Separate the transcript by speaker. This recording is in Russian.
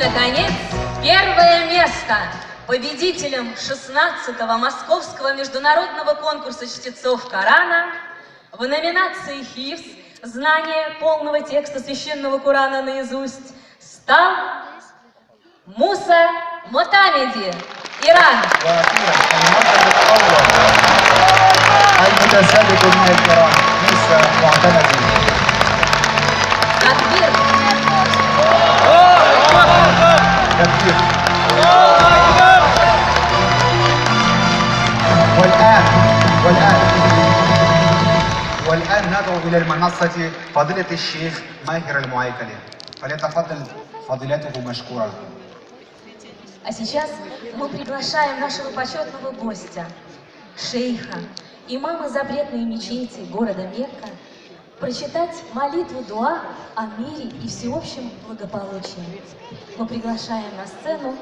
Speaker 1: наконец, первое место победителем 16-го Московского международного конкурса чтецов Корана в номинации «Хифз. Знание полного текста священного Корана наизусть» стал Муса Мотамеди, Иран.
Speaker 2: المتسابق من الكرام موسى معتمدي.
Speaker 1: تكبير.
Speaker 2: تكبير. والآن ندعو إلى المنصة فضيلة الشيخ ماهر المعيكلي فليتفضل فضيلته مشكورا.
Speaker 1: А сейчас мы приглашаем нашего почетного гостя, шейха, имама запретной мечети города Мекка, прочитать молитву дуа о мире и всеобщем благополучии. Мы приглашаем на сцену